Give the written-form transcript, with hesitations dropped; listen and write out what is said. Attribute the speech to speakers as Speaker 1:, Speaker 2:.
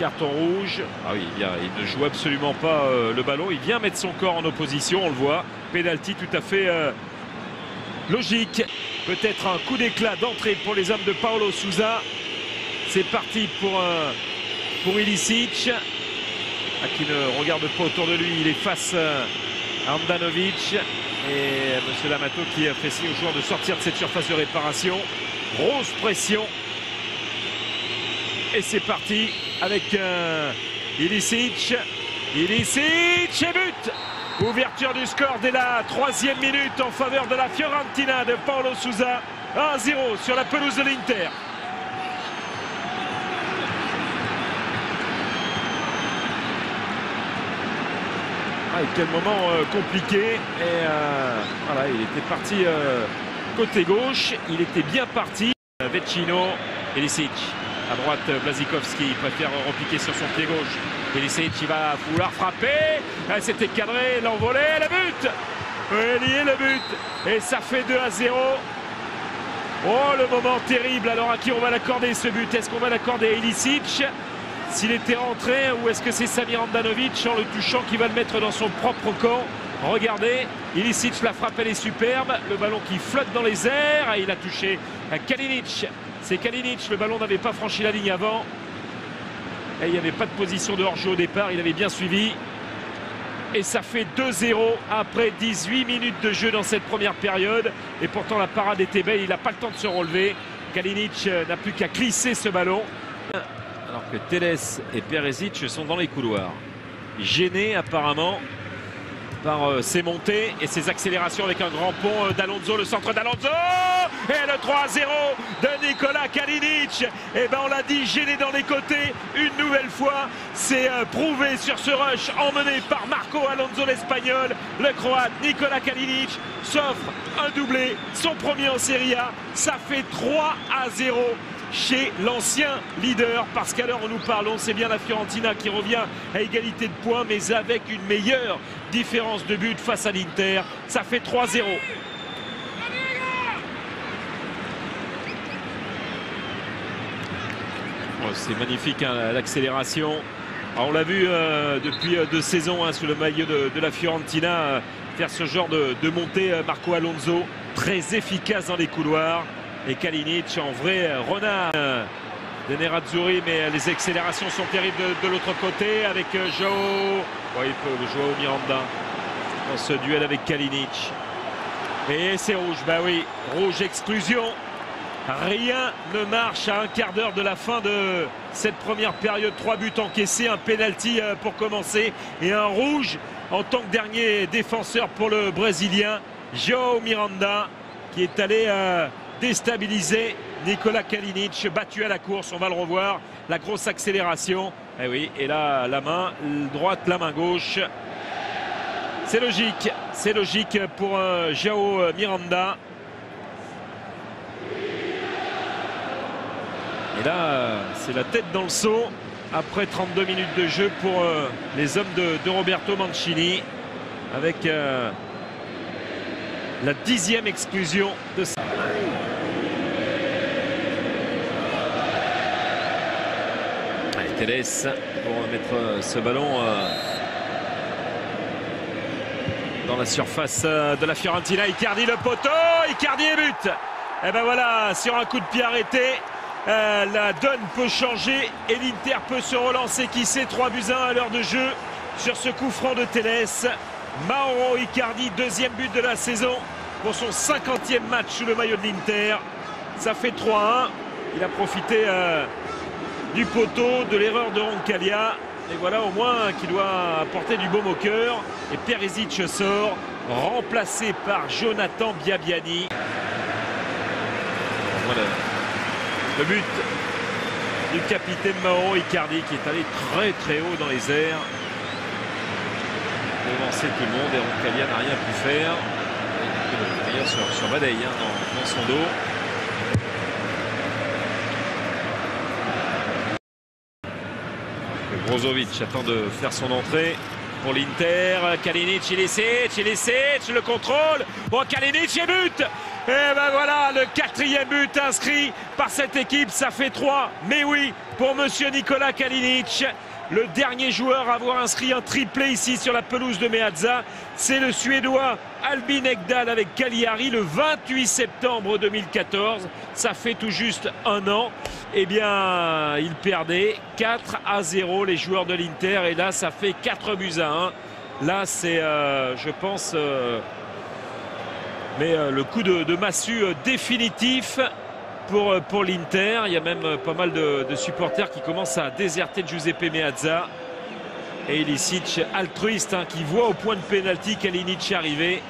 Speaker 1: carton rouge. Ah oui, il ne joue absolument pas le ballon. Il vient mettre son corps en opposition, on le voit. Penalty tout à fait logique. Peut-être un coup d'éclat d'entrée pour les hommes de Paulo Sousa. C'est parti pour Ilicic, qui ne regarde pas autour de lui. Il est face à Handanovic. Et M. D'Amato qui a fait signe aux joueurs de sortir de cette surface de réparation. Grosse pression. Et c'est parti avec Ilicic. Ilicic et but. Ouverture du score dès la 3e minute en faveur de la Fiorentina de Paulo Sousa. 1-0 sur la pelouse de l'Inter. Quel moment compliqué. Et voilà, il était parti côté gauche. Il était bien parti. Vecino, Ilicic. À droite, Błaszczykowski préfère repiquer sur son pied gauche. Ilicic, il va vouloir frapper. C'était cadré, l'envolée, le but. Il y est le but. Et ça fait 2-0. Oh, le moment terrible. Alors à qui on va l'accorder ce but? Est-ce qu'on va l'accorder à Ilicic s'il était rentré, ou est-ce que c'est Samir Handanovic en le touchant qui va le mettre dans son propre camp? Regardez, Ilicic, la frappe, elle est superbe. Le ballon qui flotte dans les airs. Et il a touché Kalinic. C'est Kalinic, le ballon n'avait pas franchi la ligne avant. Et il n'y avait pas de position de hors-jeu au départ, il avait bien suivi. Et ça fait 2-0 après 18 minutes de jeu dans cette première période. Et pourtant la parade était belle, il n'a pas le temps de se relever. Kalinic n'a plus qu'à glisser ce ballon. Alors que Telles et Perisic sont dans les couloirs. Gênés apparemment par ses montées et ses accélérations avec un grand pont d'Alonso, le centre d'Alonso et le 3-0 de Nikola Kalinic. Et ben on l'a dit, gêné dans les côtés une nouvelle fois. C'est prouvé sur ce rush emmené par Marco Alonso l'Espagnol. Le Croate Nikola Kalinic s'offre un doublé, son premier en Serie A. Ça fait 3-0 chez l'ancien leader, parce qu'à l'heure où nous parlons, c'est bien la Fiorentina qui revient à égalité de points, mais avec une meilleure différence de but face à l'Inter. Ça fait 3-0. Oh, c'est magnifique hein, l'accélération. On l'a vu depuis 2 saisons hein, sous le maillot de la Fiorentina faire ce genre de montée. Marco Alonso très efficace dans les couloirs. Et Kalinic en vrai renard de Nerazzurri, mais les accélérations sont terribles de l'autre côté avec Joao. Ouais, il peut Joao Miranda dans ce duel avec Kalinic. Et c'est rouge, bah oui, rouge exclusion. Rien ne marche à un quart d'heure de la fin de cette première période. 3 buts encaissés, un penalty pour commencer et un rouge en tant que dernier défenseur pour le Brésilien Joao Miranda qui est allé déstabiliser Nikola Kalinic, battu à la course, on va le revoir, la grosse accélération, et oui, et là la main droite, la main gauche, c'est logique pour Joao Miranda. Et là, c'est la tête dans le seau, après 32 minutes de jeu pour les hommes de Roberto Mancini, avec la 10e exclusion de ça. Telles pour mettre ce ballon dans la surface de la Fiorentina. Icardi le poteau, Icardi et but. Et ben voilà, sur un coup de pied arrêté, la donne peut changer et l'Inter peut se relancer. Qui sait, 3-1 à l'heure de jeu sur ce coup franc de Telles. Mauro Icardi, 2e but de la saison pour son 50e match sous le maillot de l'Inter. Ça fait 3-1. Il a profité du poteau, de l'erreur de Roncaglia. Et voilà au moins qui doit apporter du baume au cœur. Et Perisic sort, remplacé par Jonathan Biabiani. Voilà le but du capitaine Mauro Icardi qui est allé très très haut dans les airs. Devancer tout le monde et Roncaglia n'a rien pu faire. D'ailleurs sur Badei hein, dans son dos. Brozovic attend de faire son entrée. pour l'Inter. Kalinic, Ilicic, le contrôle. Bon, Kalinic et but. Et ben voilà, le 4e but inscrit par cette équipe. Ça fait 3. Mais oui, pour monsieur Nikola Kalinic. Le dernier joueur à avoir inscrit un triplé ici sur la pelouse de Meazza, c'est le Suédois Albin Ekdal avec Cagliari le 28 septembre 2014. Ça fait tout juste un an. Eh bien, ils perdaient 4-0 les joueurs de l'Inter. Et là, ça fait 4-1. Là, c'est, je pense, le coup de massue définitif pour l'Inter. Il y a même pas mal de supporters qui commencent à déserter Giuseppe Meazza. Et Ilicic altruiste qui voit au point de pénalty Kalinic arriver.